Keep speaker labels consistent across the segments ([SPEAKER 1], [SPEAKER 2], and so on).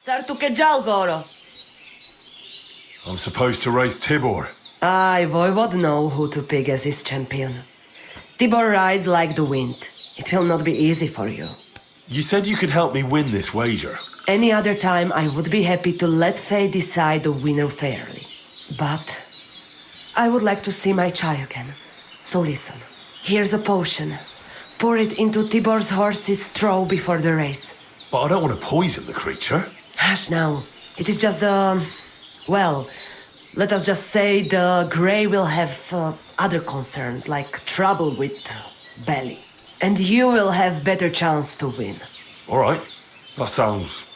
[SPEAKER 1] Sartu che Jalgoro.
[SPEAKER 2] I'm supposed to race Tibor.
[SPEAKER 1] I, Voivod, know who to pick as his champion. Tibor rides like the wind. It will not be easy for you.
[SPEAKER 2] You said you could help me win this wager.
[SPEAKER 1] Any other time, I would be happy to let fate decide the winner fairly. But I would like to see my Chai again. So listen. Here's a potion. Pour it into Tibor's horse's straw before the race.
[SPEAKER 2] But I don't want to poison the creature.
[SPEAKER 1] Hush now. It is just well, let us just say the Grey will have other concerns, like trouble with belly. And you will have better chance to win.
[SPEAKER 2] All right. That sounds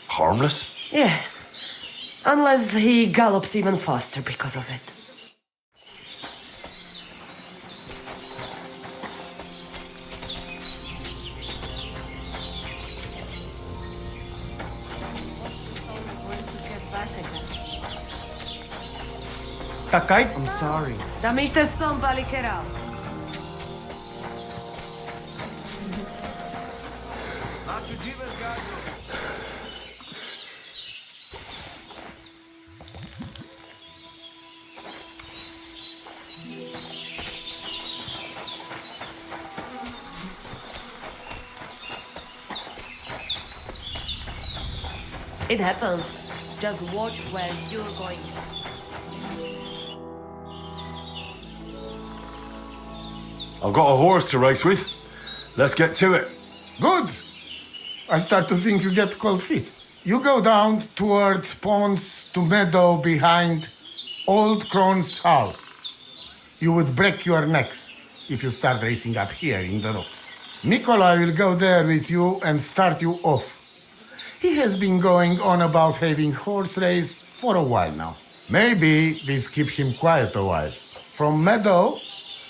[SPEAKER 2] harmless.
[SPEAKER 1] Yes. Unless he gallops even faster because of it.
[SPEAKER 3] Kakai? I'm sorry.
[SPEAKER 1] Tam ishte son palikera. It happens. Just watch where you're going.
[SPEAKER 2] I've got a horse to race with. Let's get to it.
[SPEAKER 4] Good. I start to think you get cold feet. You go down towards ponds to meadow behind Old Crone's house. You would break your necks if you start racing up here in the rocks. Nikolai will go there with you and start you off. He has been going on about having horse race for a while now. Maybe this keep him quiet a while. From meadow,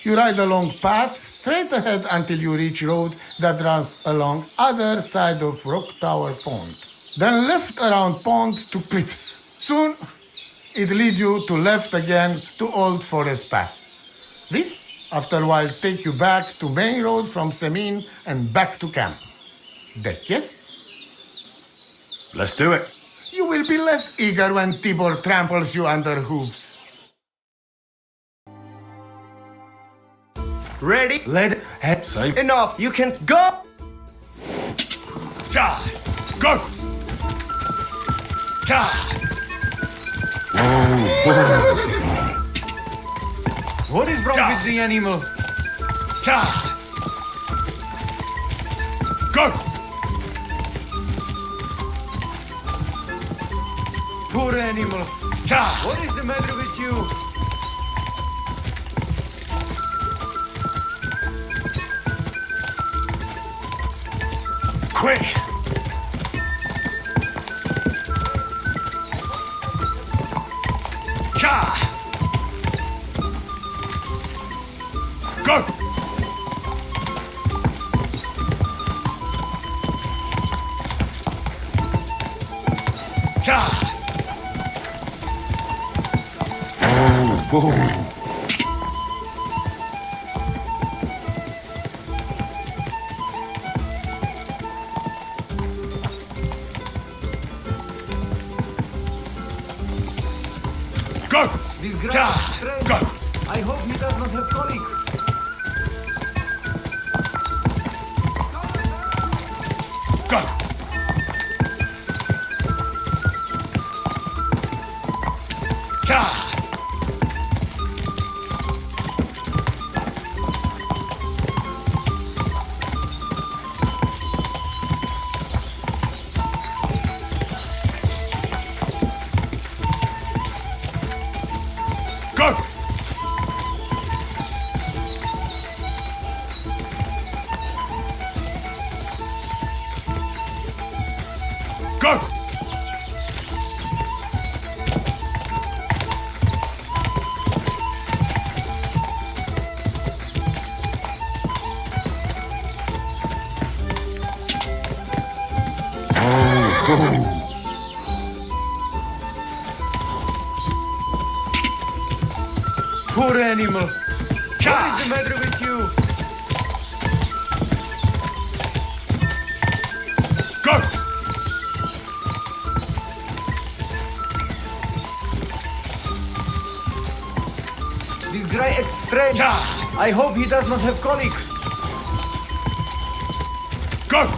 [SPEAKER 4] you ride along path straight ahead until you reach road that runs along other side of Rock Tower Pond. Then left around pond to cliffs. Soon, it lead you to left again to Old Forest Path. This, after a while, take you back to main road from Semin and back to camp. Deck, yes?
[SPEAKER 2] Let's do it.
[SPEAKER 4] You will be less eager when Tibor tramples you under hooves.
[SPEAKER 3] Ready? Let head.
[SPEAKER 2] Same.
[SPEAKER 3] Enough. You can go.
[SPEAKER 2] Ja! Go! Ja!
[SPEAKER 3] What is wrong
[SPEAKER 2] Ja.
[SPEAKER 3] with the animal?
[SPEAKER 2] Ja! Go!
[SPEAKER 3] Poor animal.
[SPEAKER 2] Ja!
[SPEAKER 3] What is the matter with you?
[SPEAKER 2] Quick! Ja! Go! Ja! Go!
[SPEAKER 3] This grass
[SPEAKER 2] Ja.
[SPEAKER 3] is strange.
[SPEAKER 2] Go!
[SPEAKER 3] I hope he does not have colic.
[SPEAKER 2] Go! Ja! Go! Go!
[SPEAKER 3] Poor animal.
[SPEAKER 2] Ja.
[SPEAKER 3] What is the matter with you?
[SPEAKER 2] Go!
[SPEAKER 3] Strange. I hope he does not have colic.
[SPEAKER 2] Go!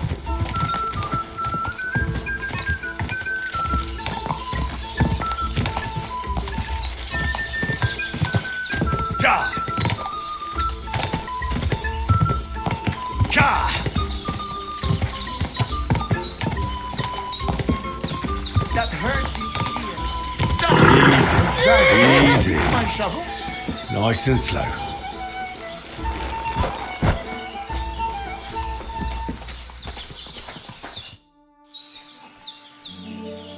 [SPEAKER 2] Ja! Ja!
[SPEAKER 3] That hurts, you idiot.
[SPEAKER 2] Easy.
[SPEAKER 4] My shovel?
[SPEAKER 2] Nice and slow.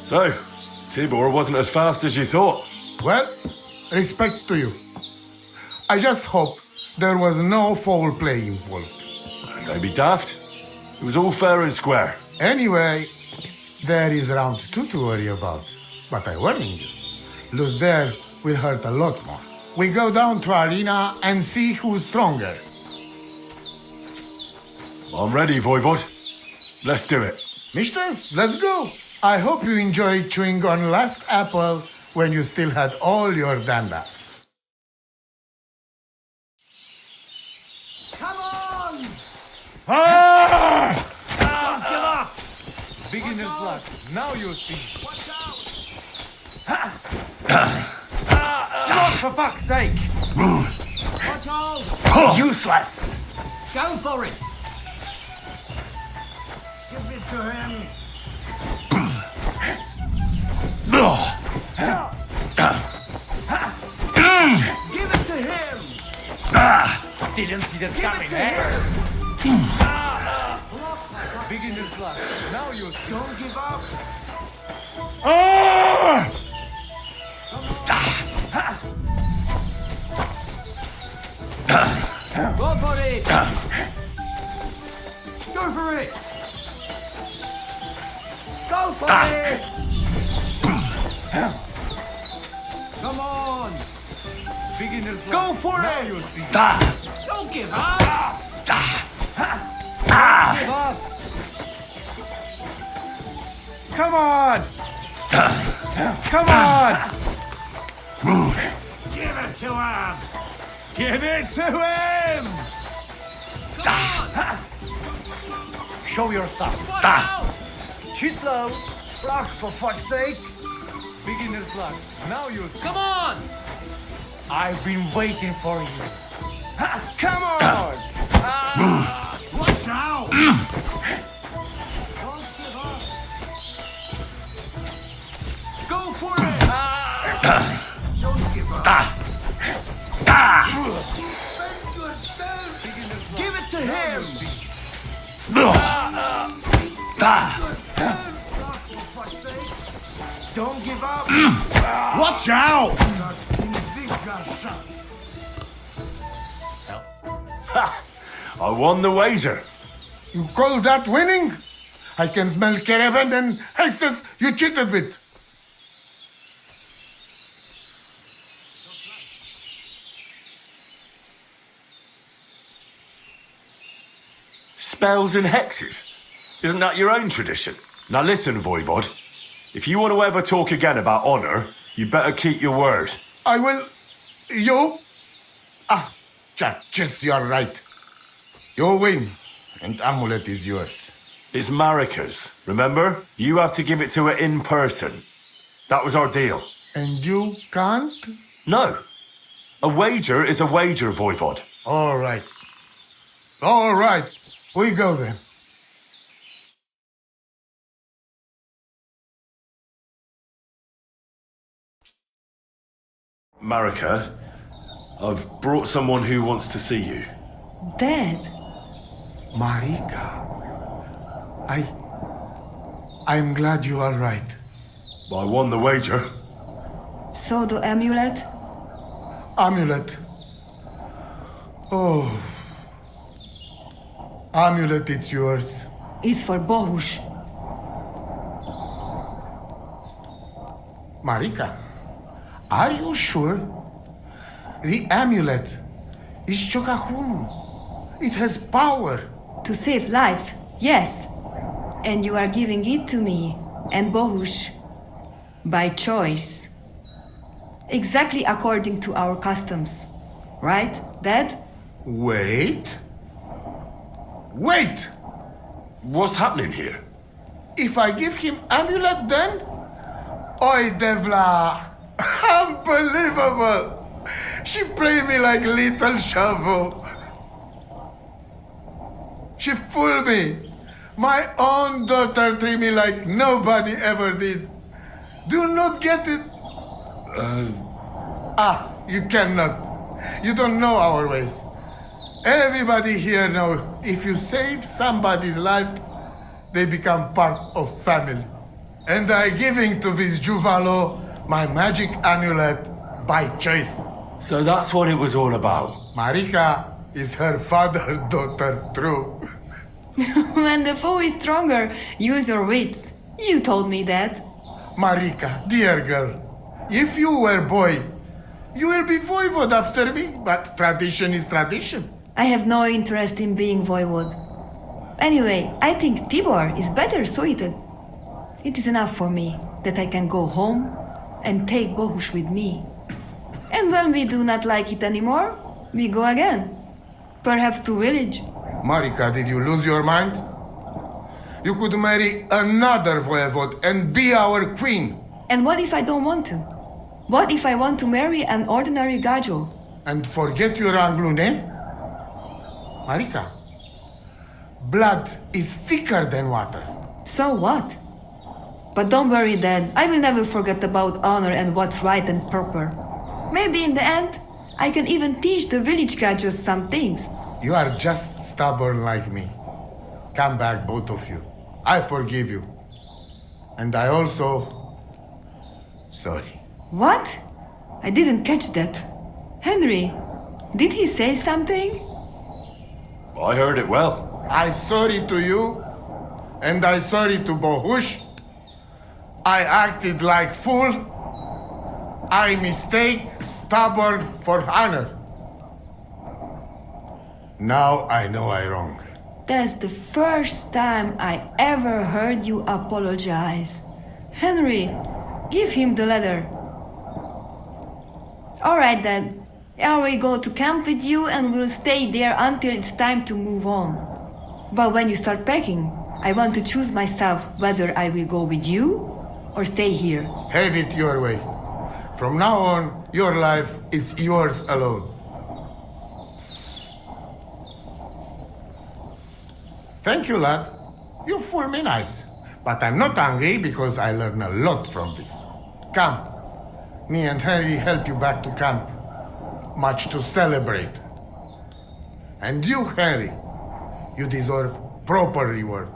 [SPEAKER 2] So, Tibor wasn't as fast as you thought.
[SPEAKER 4] Well, respect to you. I just hope there was no foul play involved.
[SPEAKER 2] Don't be daft. It was all fair and square.
[SPEAKER 4] Anyway, there is round 2 to worry about. But I warning you, lose there will hurt a lot more. We go down to arena and see who's stronger.
[SPEAKER 2] I'm ready, Voivod. Let's do it.
[SPEAKER 4] Mistress, let's go. I hope you enjoyed chewing on last apple when you still had all your danda.
[SPEAKER 3] Come on!
[SPEAKER 2] Ah!
[SPEAKER 3] Don't give up! Beginner's luck. Now you see. Watch out! For fuck's sake! Watch out!
[SPEAKER 2] Useless!
[SPEAKER 3] Go for it! Give it to him! Give it to him! Didn't see that coming, eh? Beginner's luck. Now you don't give up.
[SPEAKER 2] Ah!
[SPEAKER 3] Go for it! Go for it! Go for it! Come on! Beginner's luck. Go for now it! You'll see. Don't give up! Don't give up! Come on! Come on! Give it to him! Give it to him! Come on! Show your stuff. Watch out! Too slow. Rock, for fuck's sake. Beginner's luck. Now you come on! I've been waiting for you. Come on! Watch out! Don't give up. Go for it! Don't give up. Give it to him! Don't give up!
[SPEAKER 2] Watch out! Ha! I won the wager.
[SPEAKER 4] You call that winning? I can smell caravan and hexes you cheated with.
[SPEAKER 2] Spells and hexes. Isn't that your own tradition? Now listen, Voivod. If you want to ever talk again about honor, you better keep your word.
[SPEAKER 4] I will... You? Just you're right. You win, and amulet is yours.
[SPEAKER 2] It's Marika's, remember? You have to give it to her in person. That was our deal.
[SPEAKER 4] And you can't?
[SPEAKER 2] No. A wager is a wager, Voivod.
[SPEAKER 4] All right. All right. We go then.
[SPEAKER 2] Marika, I've brought someone who wants to see you.
[SPEAKER 1] Dad,
[SPEAKER 4] Marika. I'm glad you are right.
[SPEAKER 2] I won the wager.
[SPEAKER 1] so the amulet?
[SPEAKER 4] Amulet. Oh. Amulet, it's yours.
[SPEAKER 1] Is for Bohush.
[SPEAKER 4] Marika, are you sure? The amulet is Chokahunu. It has power.
[SPEAKER 1] To save life, yes. And you are giving it to me and Bohush by choice. Exactly according to our customs.
[SPEAKER 5] Right, Dad?
[SPEAKER 4] Wait. Wait!
[SPEAKER 2] What's happening here?
[SPEAKER 4] If I give him amulet then? Oi, Devla! Unbelievable! She played me like little shovel. She fooled me. My own daughter treated me like nobody ever did. Do you not get it? You cannot. You don't know our ways. Everybody here knows if you save somebody's life, they become part of family. And I giving to this Juvalo my magic amulet by choice.
[SPEAKER 2] So that's what it was all about.
[SPEAKER 4] Marika is her father's daughter, true.
[SPEAKER 5] When the foe is stronger, use your wits. You told me that.
[SPEAKER 4] Marika, dear girl, if you were boy, you will be voivode after me, but tradition is tradition.
[SPEAKER 5] I have no interest in being voivode. Anyway, I think Tibor is better suited. It is enough for me that I can go home and take Bohush with me. And when we do not like it anymore, we go again. Perhaps to village.
[SPEAKER 4] Marika, did you lose your mind? You could marry another voivode and be our queen.
[SPEAKER 5] And what if I don't want to? What if I want to marry an ordinary gajo?
[SPEAKER 4] And forget your Anglo name? Marika, blood is thicker than water.
[SPEAKER 5] So what? But don't worry, Dad. I will never forget about honor and what's right and proper. Maybe in the end, I can even teach the village gajos some things.
[SPEAKER 4] You are just stubborn like me. Come back, both of you. I forgive you. And I also... sorry.
[SPEAKER 5] What? I didn't catch that. Henry, did he say something?
[SPEAKER 2] I heard it well.
[SPEAKER 4] I sorry to you, and I sorry to Bohush. I acted like fool. I mistake, stubborn for honor. Now I know I wrong.
[SPEAKER 5] That's the first time I ever heard you apologize. Henry, give him the letter. Alright then. I will go to camp with you and we'll stay there until it's time to move on. But when you start packing, I want to choose myself whether I will go with you or stay here.
[SPEAKER 4] Have it your way. From now on, your life is yours alone. Thank you, lad. You fool me nice. But I'm not angry because I learned a lot from this. Come. Me and Henry help you back to camp. Much to celebrate. And you, Henry, you deserve proper reward.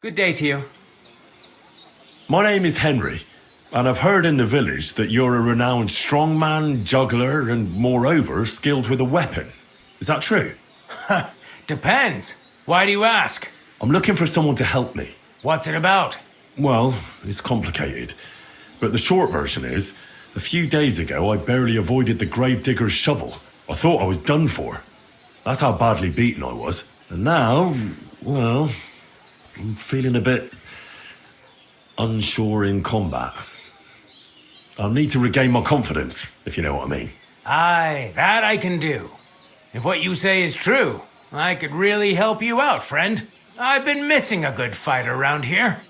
[SPEAKER 3] Good day to you.
[SPEAKER 2] My name is Henry, and I've heard in the village that you're a renowned strongman, juggler, and moreover, skilled with a weapon. Is that true?
[SPEAKER 3] Depends. Why do you ask?
[SPEAKER 2] I'm looking for someone to help me.
[SPEAKER 3] What's it about?
[SPEAKER 2] Well, it's complicated. But the short version is, a few days ago I barely avoided the gravedigger's shovel. I thought I was done for. That's how badly beaten I was. And now, well, I'm feeling a bit unsure in combat. I'll need to regain my confidence, if you know what I mean.
[SPEAKER 6] Aye, that I can do. If what you say is true, I could really help you out, friend. I've been missing a good fight around here.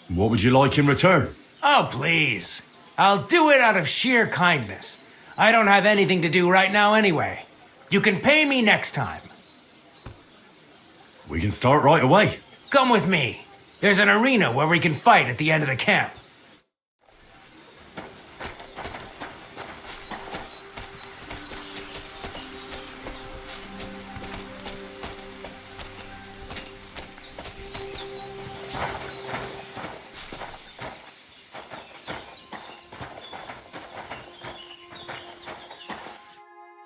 [SPEAKER 2] What would you like in return?
[SPEAKER 6] Oh, please. I'll do it out of sheer kindness. I don't have anything to do right now anyway. You can pay me next time.
[SPEAKER 2] We can start right away.
[SPEAKER 6] Come with me. There's an arena where we can fight at the end of the camp.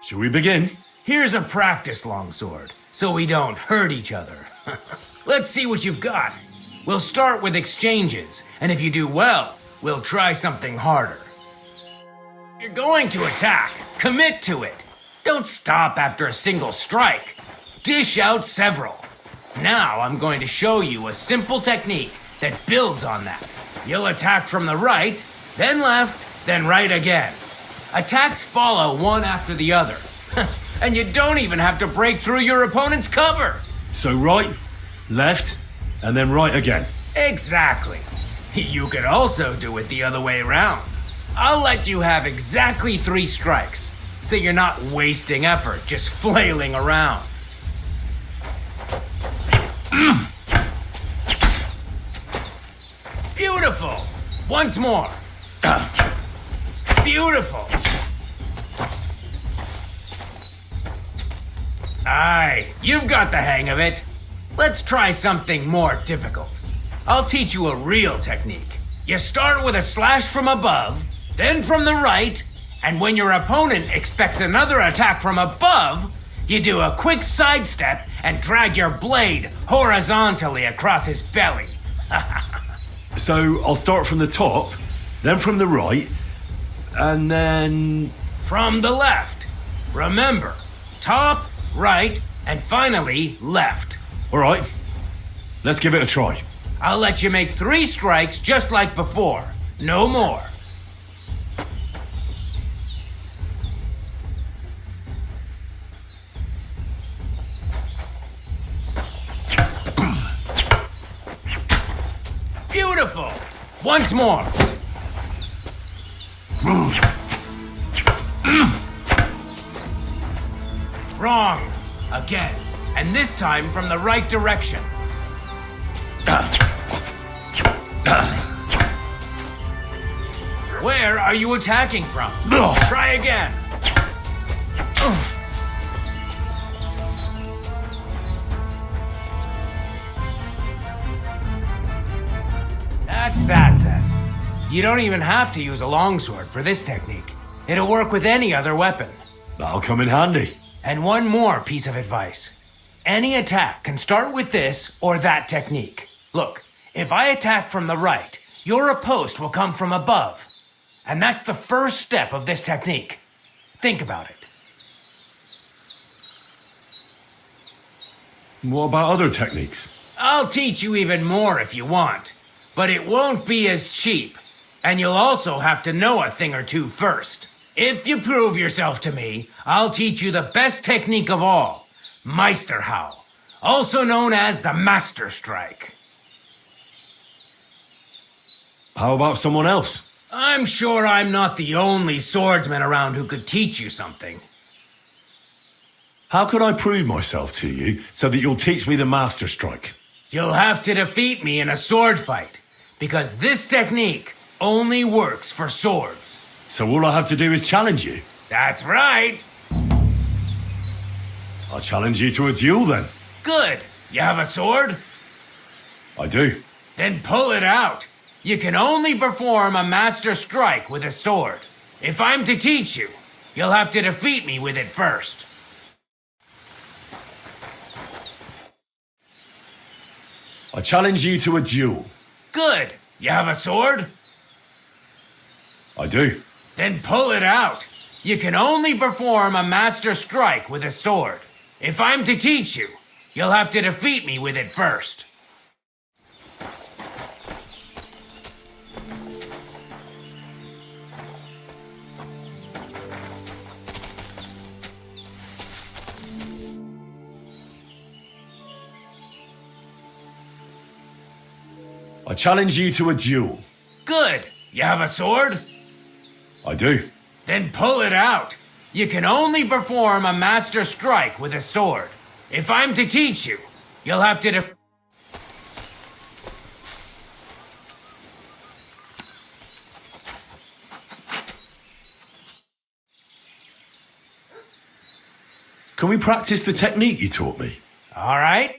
[SPEAKER 2] Shall we begin?
[SPEAKER 6] Here's a practice longsword, so we don't hurt each other. Let's see what you've got. We'll start with exchanges, and if you do well, we'll try something harder. You're going to attack. Commit to it. Don't stop after a single strike. Dish out several. Now I'm going to show you a simple technique that builds on that. You'll attack from the right, then left, then right again. Attacks follow one after the other. And you don't even have to break through your opponent's cover.
[SPEAKER 2] So right, left, and then right again.
[SPEAKER 6] Exactly. You could also do it the other way around. I'll let you have exactly 3 strikes, so you're not wasting effort just flailing around. Beautiful. Once more. Beautiful. Aye, you've got the hang of it. Let's try something more difficult. I'll teach you a real technique. You start with a slash from above, then from the right, and when your opponent expects another attack from above, you do a quick sidestep and drag your blade horizontally across his belly.
[SPEAKER 2] So I'll start from the top, then from the right, and then...
[SPEAKER 6] From the left. Remember, top, right, and finally left.
[SPEAKER 2] All right, let's give it a try.
[SPEAKER 6] I'll let you make 3 strikes just like before. No more. Beautiful. Once more. Wrong. Again. And this time from the right direction. Where are you attacking from? Try again. That's that then. You don't even have to use a longsword for this technique. It'll work with any other weapon.
[SPEAKER 2] That'll come in handy.
[SPEAKER 6] And one more piece of advice. Any attack can start with this or that technique. Look, if I attack from the right, your oppost will come from above. And that's the first step of this technique. Think about it.
[SPEAKER 2] What about other techniques?
[SPEAKER 6] I'll teach you even more if you want, but it won't be as cheap. And you'll also have to know a thing or two first. If you prove yourself to me, I'll teach you the best technique of all, Meisterhau, also known as the Master Strike.
[SPEAKER 2] How about someone else?
[SPEAKER 6] I'm sure I'm not the only swordsman around who could teach you something.
[SPEAKER 2] How can I prove myself to you so that you'll teach me the Master Strike?
[SPEAKER 6] You'll have to defeat me in a sword fight, because this technique only works for swords.
[SPEAKER 2] So all I have to do is challenge you?
[SPEAKER 6] That's right.
[SPEAKER 2] I'll challenge you to a duel then.
[SPEAKER 6] Good. You have a sword?
[SPEAKER 2] I do.
[SPEAKER 6] Then pull it out. You can only perform a master strike with a sword. If I'm to teach you, you'll have to defeat me with it first.
[SPEAKER 2] I challenge you to a duel.
[SPEAKER 6] Good. You have a sword?
[SPEAKER 2] I do.
[SPEAKER 6] Then pull it out. You can only perform a master strike with a sword. If I'm to teach you, you'll have to defeat me with it first.
[SPEAKER 2] I challenge you to a duel.
[SPEAKER 6] Good. You have a sword?
[SPEAKER 2] I do.
[SPEAKER 6] Then pull it out. You can only perform a master strike with a sword. If I'm to teach you, you'll have to
[SPEAKER 2] Can we practice the technique you taught me?
[SPEAKER 6] All right?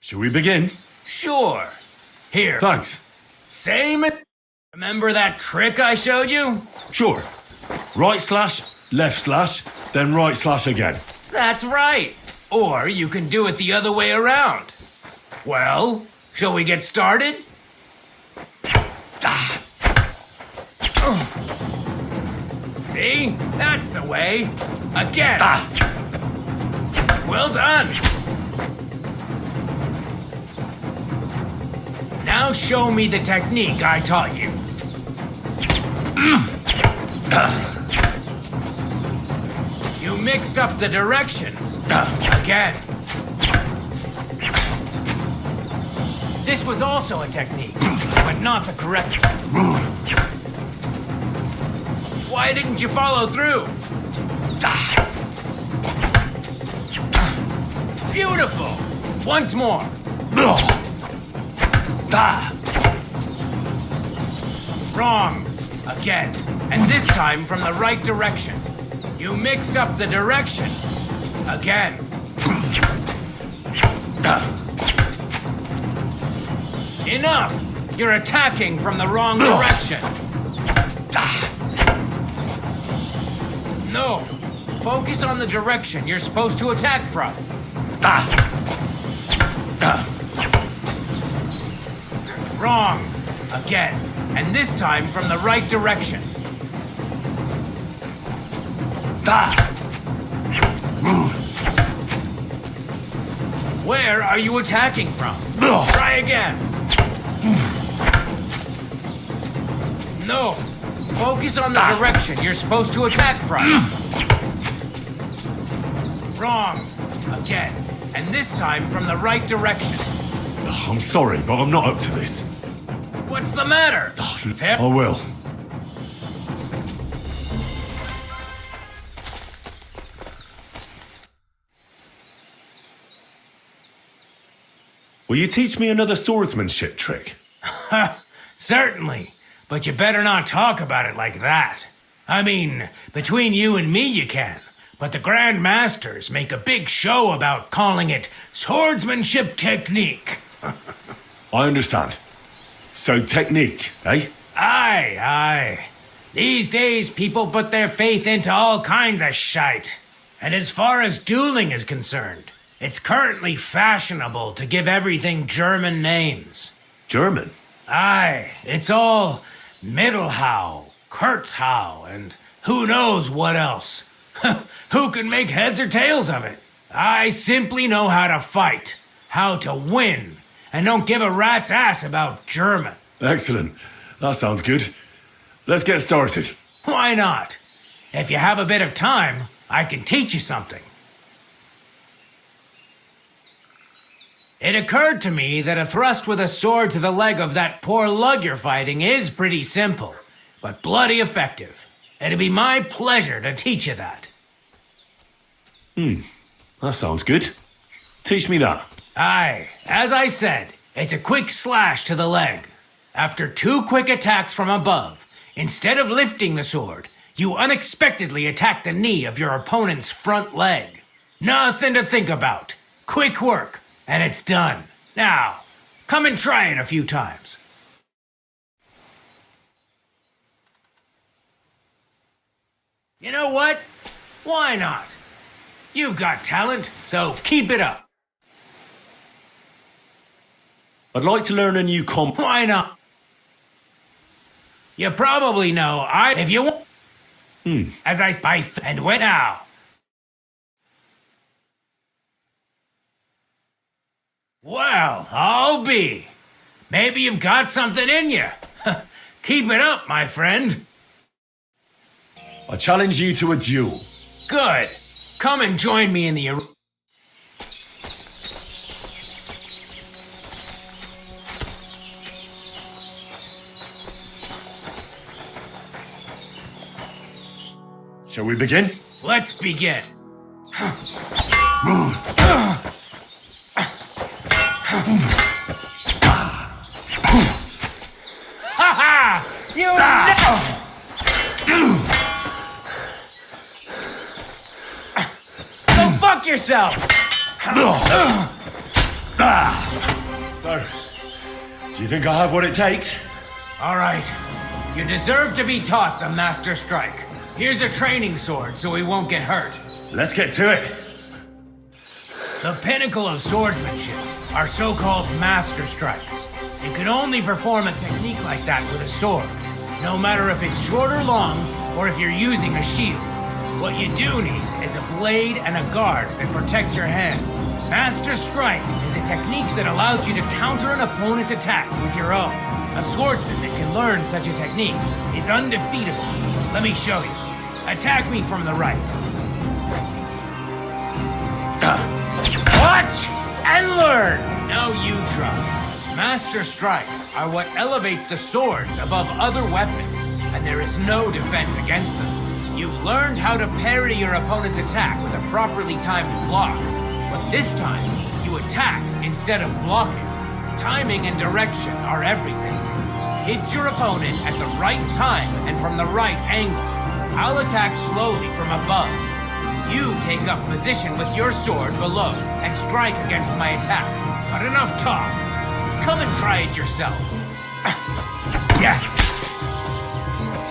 [SPEAKER 2] Shall we begin?
[SPEAKER 6] Sure. Here.
[SPEAKER 2] Thanks.
[SPEAKER 6] Same. Remember that trick I showed you?
[SPEAKER 2] Sure. Right slash, left slash, then right slash again.
[SPEAKER 6] That's right. Or you can do it the other way around. Well, shall we get started? See? That's the way. Again. Well done. Now show me the technique I taught you. You mixed up the directions. Again. This was also a technique, but not the correct one. Why didn't you follow through? Beautiful. Once more. Wrong. Again. And this time from the right direction. You mixed up the directions. Again. Enough! You're attacking from the wrong direction. No. Focus on the direction you're supposed to attack from. Wrong. Again. And this time from the right direction. Where are you attacking from? Try again. No. Focus on the direction you're supposed to attack from. Wrong. Again. And this time from the right direction.
[SPEAKER 2] I'm sorry, but I'm not up to this.
[SPEAKER 6] What's the matter? Fair?
[SPEAKER 2] I will. Will you teach me another swordsmanship trick?
[SPEAKER 6] Certainly. But you better not talk about it like that. I mean, between you and me you can. But the Grand Masters make a big show about calling it swordsmanship technique.
[SPEAKER 2] I understand. So technique, eh?
[SPEAKER 6] Aye, aye. These days people put their faith into all kinds of shite. And as far as dueling is concerned, it's currently fashionable to give everything German names.
[SPEAKER 2] German?
[SPEAKER 6] Aye, it's all Mittelhau, Kurzhau, and who knows what else. Who can make heads or tails of it? I simply know how to fight, how to win, and don't give a rat's ass about German.
[SPEAKER 2] Excellent. That sounds good. Let's get started.
[SPEAKER 6] Why not? If you have a bit of time, I can teach you something. It occurred to me that a thrust with a sword to the leg of that poor lug you're fighting is pretty simple, but bloody effective. It'd be my pleasure to teach you that.
[SPEAKER 2] That sounds good. Teach me that.
[SPEAKER 6] Aye, as I said, it's a quick slash to the leg. After 2 quick attacks from above, instead of lifting the sword, you unexpectedly attack the knee of your opponent's front leg. Nothing to think about. Quick work, and it's done. Now, come and try it a few times. You know what? Why not? You've got talent, so keep it up.
[SPEAKER 2] I'd like to learn a new
[SPEAKER 6] Why not? You probably know if you want. As I spy and went now. Well, I'll be. Maybe you've got something in you. Keep it up, my friend.
[SPEAKER 2] I challenge you to a duel.
[SPEAKER 6] Good. Come and join me in the arena.
[SPEAKER 2] Shall we begin?
[SPEAKER 6] Let's begin. Ha! You know! Go fuck yourself!
[SPEAKER 2] So, do you think I have what it takes?
[SPEAKER 6] All right. You deserve to be taught the Master Strike. Here's a training sword so he won't get hurt.
[SPEAKER 2] Let's get to it.
[SPEAKER 6] The pinnacle of swordsmanship are so-called Master Strikes. You can only perform a technique like that with a sword, no matter if it's short or long, or if you're using a shield. What you do need is a blade and a guard that protects your hands. Master Strike is a technique that allows you to counter an opponent's attack with your own. A swordsman that can learn such a technique is undefeatable. Let me show you. Attack me from the right. Watch and learn! Now you try. Master Strikes are what elevates the swords above other weapons, and there is no defense against them. You've learned how to parry your opponent's attack with a properly timed block, but this time, you attack instead of blocking. Timing and direction are everything. Hit your opponent at the right time and from the right angle. I'll attack slowly from above. You take up position with your sword below and strike against my attack. But enough talk. Come and try it yourself. Yes!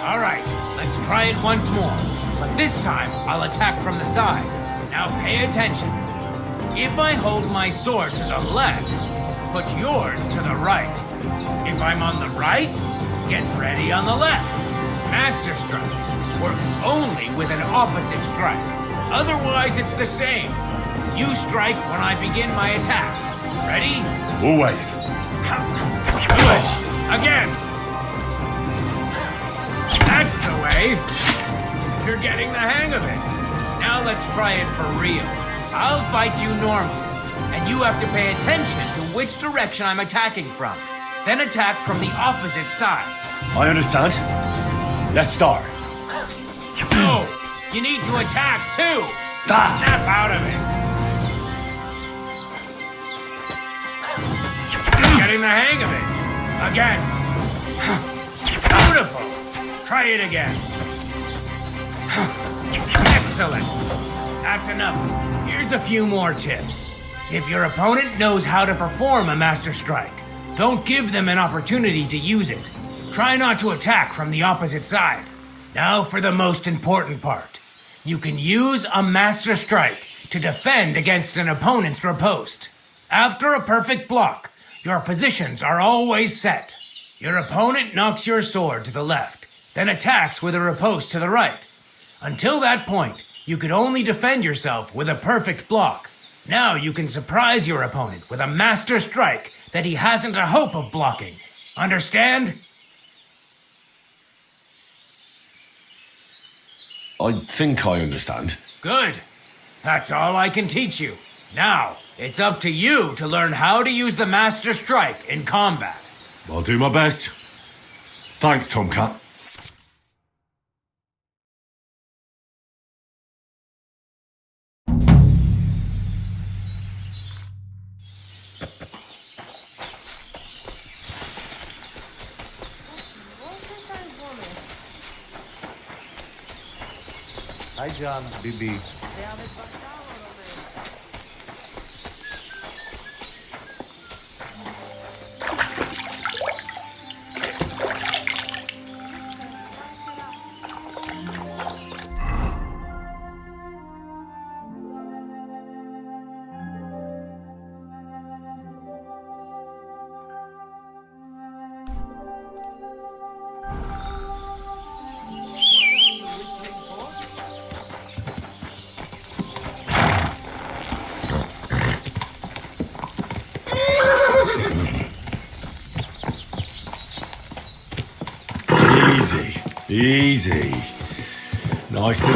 [SPEAKER 6] All right, let's try it once more. But this time, I'll attack from the side. Now pay attention. If I hold my sword to the left, put yours to the right. If I'm on the right, get ready on the left. Master Strike works only with an opposite strike. Otherwise, it's the same. You strike when I begin my attack. Ready?
[SPEAKER 2] Always.
[SPEAKER 6] Good. Again. That's the way. You're getting the hang of it. Now let's try it for real. I'll fight you normally, and you have to pay attention to which direction I'm attacking from. Then attack from the opposite side.
[SPEAKER 2] I understand. Let's start.
[SPEAKER 6] No, you need to attack too. Snap out of it. You're getting the hang of it. Again. Beautiful. Try it again. Excellent. That's enough. Here's a few more tips. If your opponent knows how to perform a Master Strike, don't give them an opportunity to use it. Try not to attack from the opposite side. Now for the most important part. You can use a Master Strike to defend against an opponent's riposte. After a perfect block, your positions are always set. Your opponent knocks your sword to the left, then attacks with a riposte to the right. Until that point, you could only defend yourself with a perfect block. Now you can surprise your opponent with a Master Strike that he hasn't a hope of blocking. Understand?
[SPEAKER 2] I think I understand.
[SPEAKER 6] Good. That's all I can teach you. Now, it's up to you to learn how to use the Master Strike in combat.
[SPEAKER 2] I'll do my best. Thanks, Tomcat.
[SPEAKER 3] Hi, John, Bibi.
[SPEAKER 2] Easy. Nicest.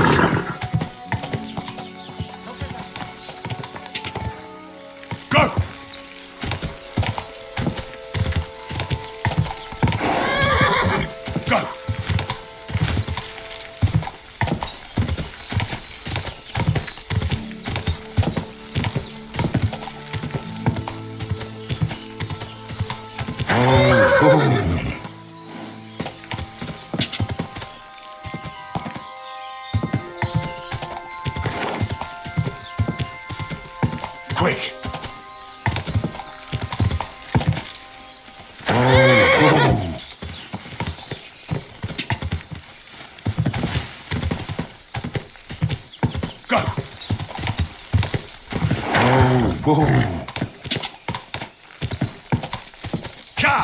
[SPEAKER 2] Go! Go! Quick! Go! Ka!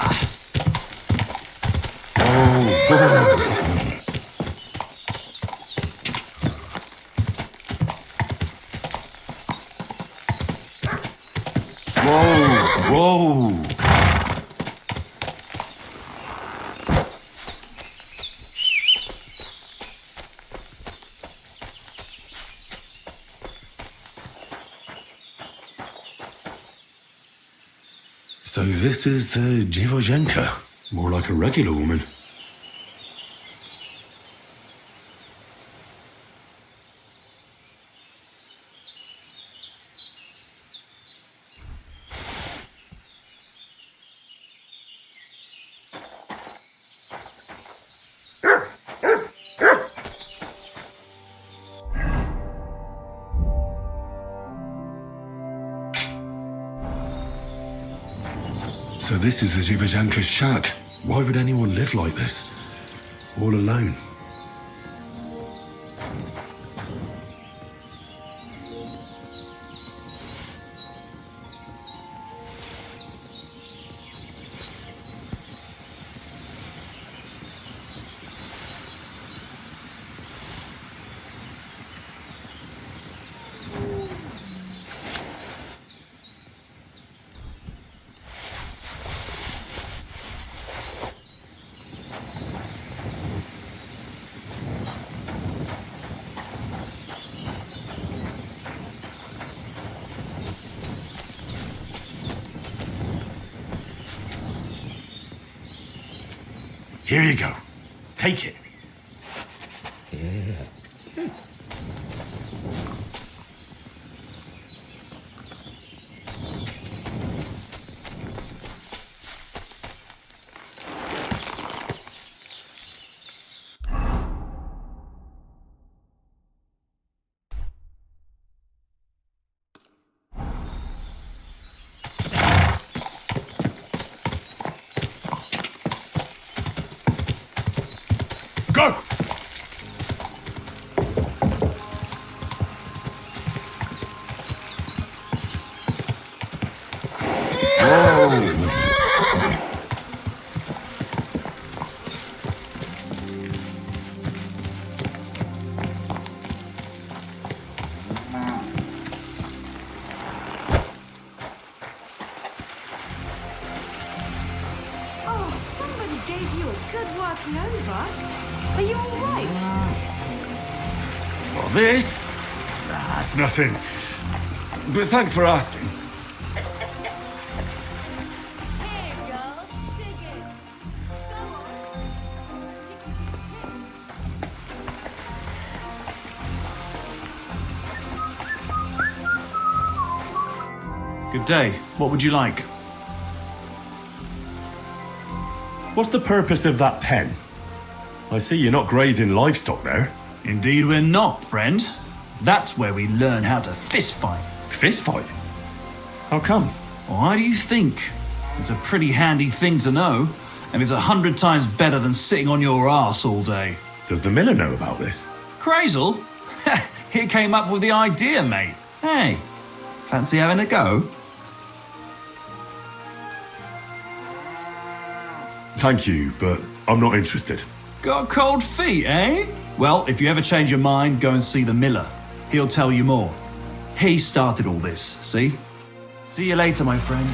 [SPEAKER 2] Whoa! So this is Dziwojenka. More like a regular woman. So this is the Dziwojenka's shack. Why would anyone live like this? All alone. Here you go. Take it. Go!
[SPEAKER 7] Oh, somebody gave you a good working over. Are you all right?
[SPEAKER 2] Well, this? That's nothing. But thanks for asking.
[SPEAKER 7] Here, girls, dig it. Go on. Chick, chick, chick.
[SPEAKER 8] Good day. What would you like?
[SPEAKER 2] What's the purpose of that pen? I see you're not grazing livestock there.
[SPEAKER 8] Indeed we're not, friend. That's where we learn how to fist fight.
[SPEAKER 2] Fist fight? How come?
[SPEAKER 8] Why do you think? It's a pretty handy thing to know, and it's 100 times better than sitting on your ass all day.
[SPEAKER 2] Does the miller know about this?
[SPEAKER 8] Crazel? He came up with the idea, mate. Hey, fancy having a go?
[SPEAKER 2] Thank you, but I'm not interested.
[SPEAKER 8] Got cold feet, eh? Well, if you ever change your mind, go and see the miller. He'll tell you more. He started all this, see? See you later, my friend.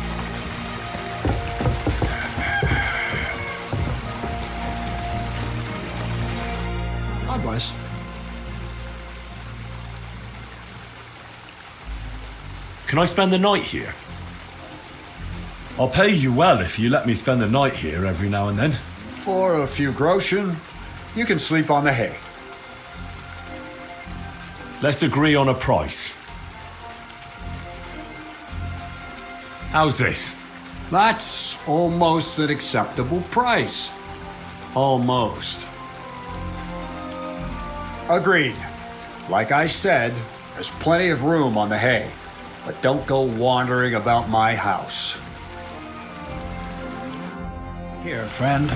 [SPEAKER 9] Hi, boys.
[SPEAKER 2] Can I spend the night here? I'll pay you well if you let me spend the night here every now and then.
[SPEAKER 3] For a few groschen, you can sleep on the hay.
[SPEAKER 2] Let's agree on a price. How's this?
[SPEAKER 3] That's almost an acceptable price. Almost. Agreed. Like I said, there's plenty of room on the hay. But don't go wandering about my house. Here, friend.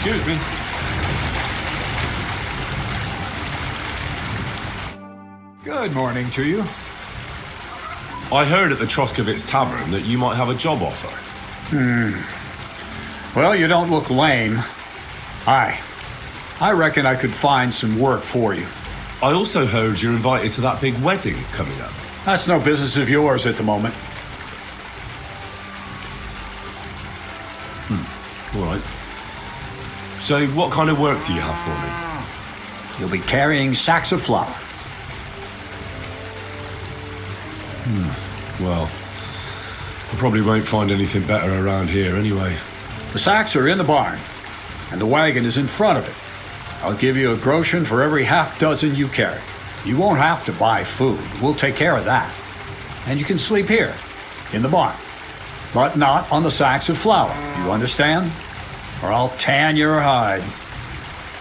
[SPEAKER 2] Excuse me.
[SPEAKER 3] Good morning to you.
[SPEAKER 2] I heard at the Troskovitz Tavern that you might have a job offer.
[SPEAKER 3] Well, you don't look lame. I reckon I could find some work for you.
[SPEAKER 2] I also heard you're invited to that big wedding coming up.
[SPEAKER 3] That's no business of yours at the moment.
[SPEAKER 2] All right. So what kind of work do you have for me?
[SPEAKER 3] You'll be carrying sacks of flour.
[SPEAKER 2] Well, I probably won't find anything better around here anyway.
[SPEAKER 3] The sacks are in the barn, and the wagon is in front of it. I'll give you a groschen for every half dozen you carry. You won't have to buy food. We'll take care of that. And you can sleep here, in the barn. But not on the sacks of flour. You understand? Or I'll tan your hide.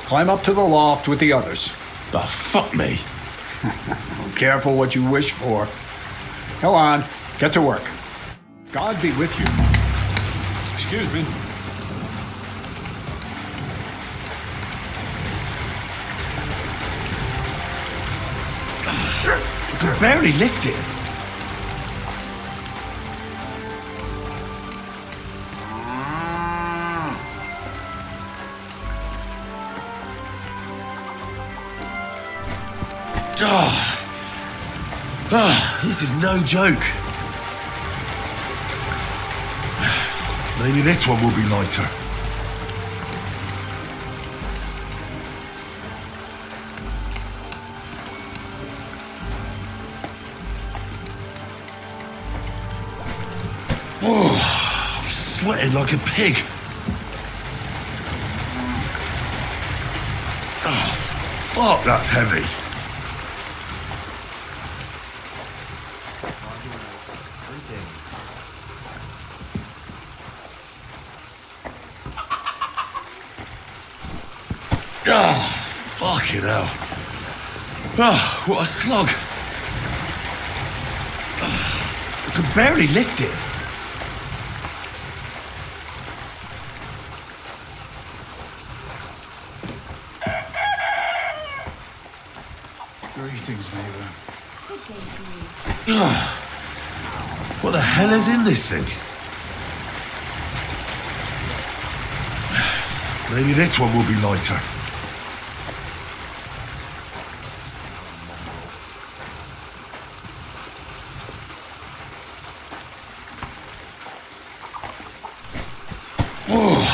[SPEAKER 3] Climb up to the loft with the others.
[SPEAKER 2] Ah, fuck me.
[SPEAKER 3] Careful what you wish for. Go on, get to work. God be with you.
[SPEAKER 2] Excuse me. I can barely lift it. This is no joke. Maybe this one will be lighter. Oh, I'm sweating like a pig. Oh, fuck, that's heavy. Fucking hell. Oh, what a slog. I can barely lift it.
[SPEAKER 3] Greetings, neighbor.
[SPEAKER 7] Good day to you.
[SPEAKER 2] What the hell is in this thing? Maybe this one will be lighter. Oh,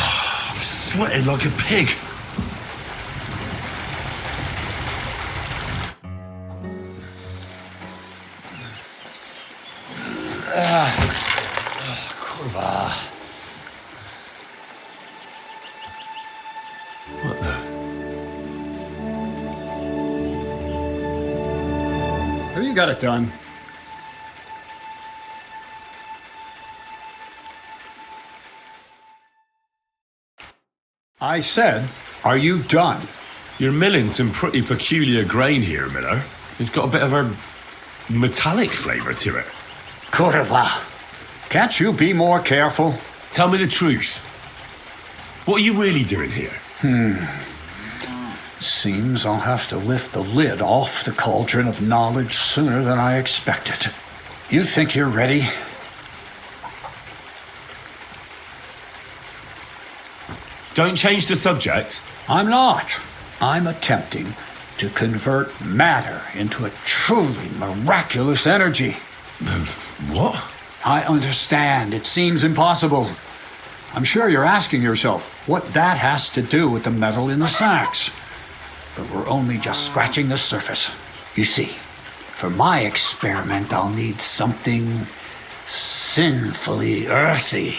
[SPEAKER 2] I'm sweating like a pig. Kurwa. What the?
[SPEAKER 3] Have you got it done? I said, are you done?
[SPEAKER 2] You're milling some pretty peculiar grain here, Miller. It's got a bit of a metallic flavour to it.
[SPEAKER 3] Kurwa. Can't you be more careful?
[SPEAKER 2] Tell me the truth. What are you really doing here?
[SPEAKER 3] Seems I'll have to lift the lid off the cauldron of knowledge sooner than I expected. You think you're ready?
[SPEAKER 2] Don't change the subject.
[SPEAKER 3] I'm not. I'm attempting to convert matter into a truly miraculous energy.
[SPEAKER 2] What?
[SPEAKER 3] I understand. It seems impossible. I'm sure you're asking yourself what that has to do with the metal in the sacks. But we're only just scratching the surface. You see, for my experiment, I'll need something sinfully earthy.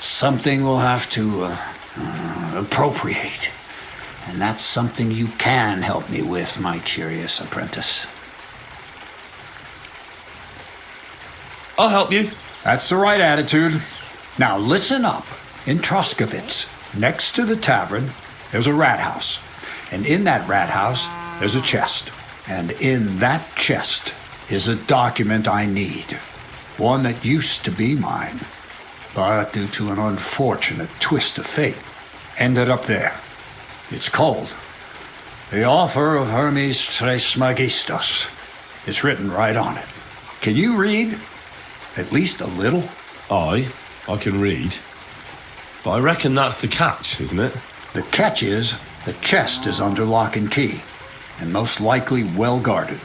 [SPEAKER 3] Something we'll have to appropriate. And that's something you can help me with, my curious apprentice.
[SPEAKER 2] I'll help you.
[SPEAKER 3] That's the right attitude. Now listen up. In Troskovitz, next to the tavern, there's a rat house. And in that rat house, there's a chest. And in that chest is a document I need. One that used to be mine. But due to an unfortunate twist of fate, ended up there. It's called The Offer of Hermes Trismegistus. It's written right on it. Can you read? At least a little?
[SPEAKER 2] I can read. But I reckon that's the catch, isn't it?
[SPEAKER 3] The catch is the chest is under lock and key, and most likely well guarded.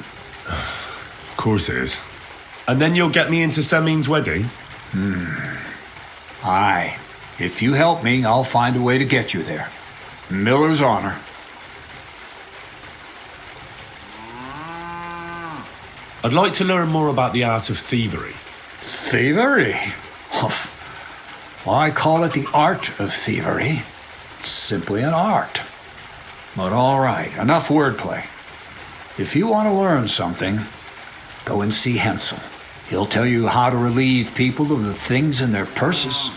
[SPEAKER 2] Of course it is. And then you'll get me into Semin's wedding?
[SPEAKER 3] Aye. If you help me, I'll find a way to get you there. Miller's honor.
[SPEAKER 2] I'd like to learn more about the art of thievery.
[SPEAKER 3] Thievery? Why call it the art of thievery? It's simply an art. But all right, enough wordplay. If you want to learn something, go and see Hensel. He'll tell you how to relieve people of the things in their purses,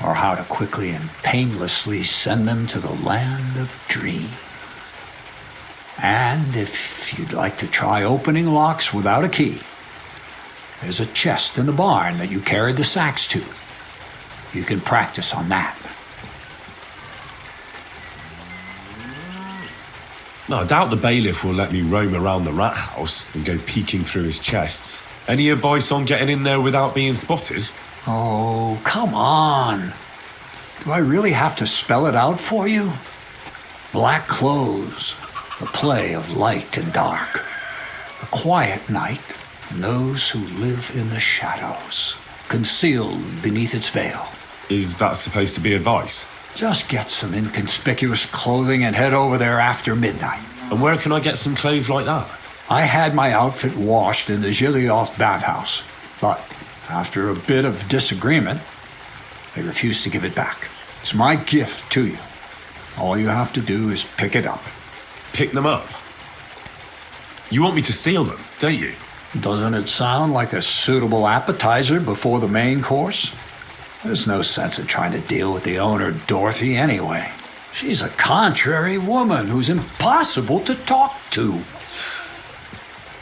[SPEAKER 3] or how to quickly and painlessly send them to the land of dreams. And if you'd like to try opening locks without a key, there's a chest in the barn that you carried the sacks to. You can practice on that.
[SPEAKER 2] No, I doubt the bailiff will let me roam around the rat house and go peeking through his chests. Any advice on getting in there without being spotted?
[SPEAKER 3] Oh, come on. Do I really have to spell it out for you? Black clothes, the play of light and dark. A quiet night, and those who live in the shadows, concealed beneath its veil.
[SPEAKER 2] Is that supposed to be advice?
[SPEAKER 3] Just get some inconspicuous clothing and head over there after midnight.
[SPEAKER 2] And where can I get some clothes like that?
[SPEAKER 3] I had my outfit washed in the Gilioff bathhouse, but after a bit of disagreement, they refused to give it back. It's my gift to you. All you have to do is pick it up.
[SPEAKER 2] Pick them up? You want me to steal them, don't you?
[SPEAKER 3] Doesn't it sound like a suitable appetizer before the main course? There's no sense in trying to deal with the owner, Dorothy, anyway. She's a contrary woman who's impossible to talk to.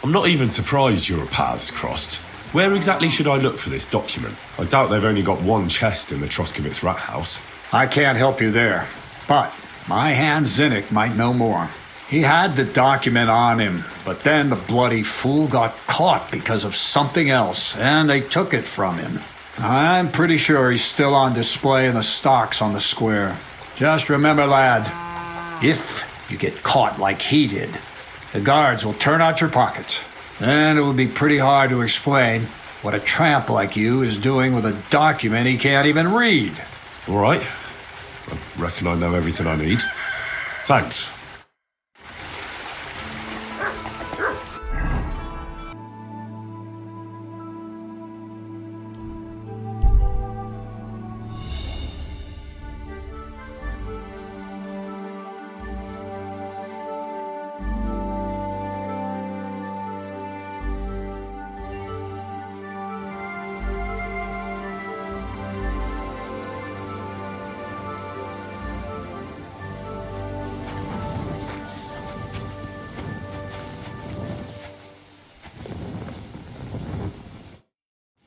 [SPEAKER 2] I'm not even surprised your paths crossed. Where exactly should I look for this document? I doubt they've only got one chest in the Troskovitz rat house.
[SPEAKER 3] I can't help you there, but my hand Zinnik might know more. He had the document on him, but then the bloody fool got caught because of something else, and they took it from him. I'm pretty sure he's still on display in the stocks on the square. Just remember, lad, if you get caught like he did, the guards will turn out your pockets. Then it will be pretty hard to explain what a tramp like you is doing with a document he can't even read.
[SPEAKER 2] All right. I reckon I know everything I need. Thanks.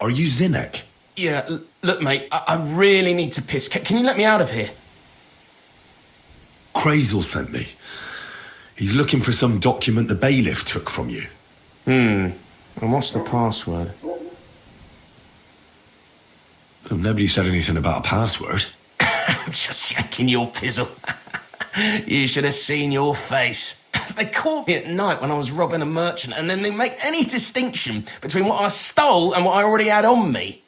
[SPEAKER 2] Are you Zinnik?
[SPEAKER 6] Yeah, look, mate, I really need to piss. Can you let me out of here?
[SPEAKER 2] Crazel sent me. He's looking for some document the bailiff took from you.
[SPEAKER 6] And what's the password?
[SPEAKER 2] Well, nobody said anything about a password.
[SPEAKER 6] I'm just shaking your pizzle. You should have seen your face. They caught me at night when I was robbing a merchant, and then they make any distinction between what I stole and what I already had on me.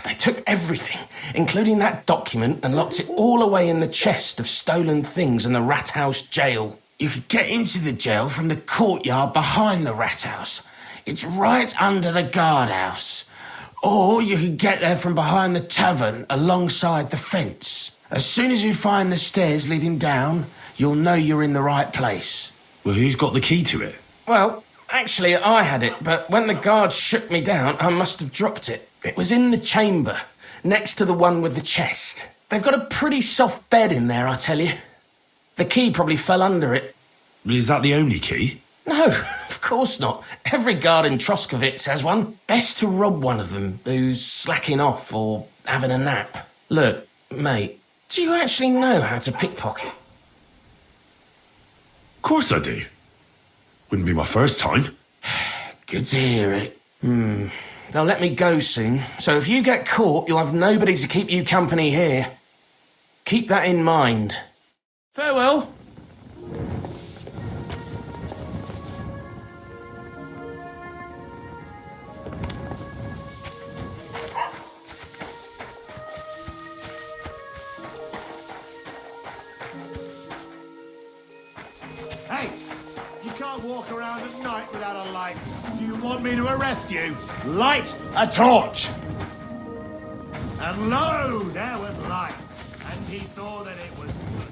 [SPEAKER 6] They took everything, including that document, and locked it all away in the chest of stolen things in the rat house jail. You could get into the jail from the courtyard behind the rat house. It's right under the guardhouse. Or you could get there from behind the tavern alongside the fence. As soon as you find the stairs leading down, you'll know you're in the right place.
[SPEAKER 2] Well, who's got the key to it?
[SPEAKER 6] Well, actually, I had it, but when the guards shook me down, I must have dropped it. It was in the chamber, next to the one with the chest. They've got a pretty soft bed in there, I tell you. The key probably fell under it.
[SPEAKER 2] Is that the only key?
[SPEAKER 6] No, of course not. Every guard in Troskovitz has one. Best to rob one of them who's slacking off or having a nap. Look, mate, do you actually know how to pickpocket?
[SPEAKER 2] Of course I do. Wouldn't be my first time.
[SPEAKER 6] Good to hear it. They'll let me go soon, so if you get caught, you'll have nobody to keep you company here. Keep that in mind. Farewell.
[SPEAKER 3] Hey, you can't walk around at night without a light. Do you want me to arrest you? Light a torch! And lo, there was light. And he saw that it was good.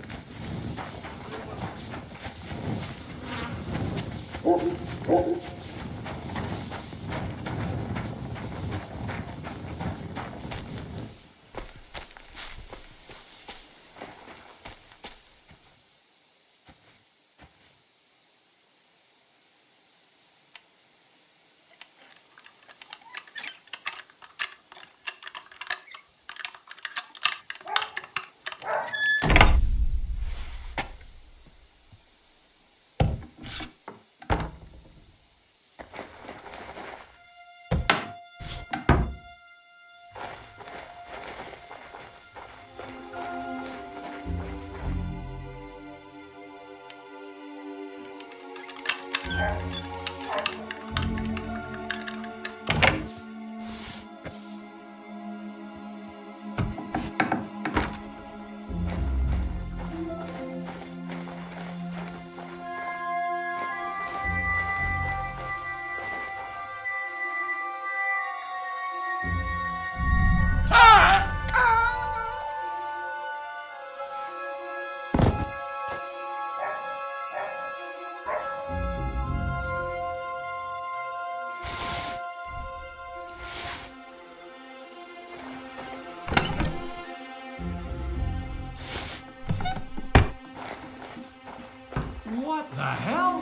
[SPEAKER 9] What the hell?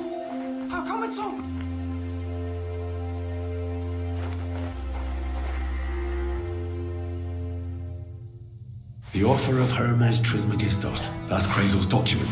[SPEAKER 9] How come it's open?
[SPEAKER 2] The offer of Hermes Trismegistos. That's Crazel's document.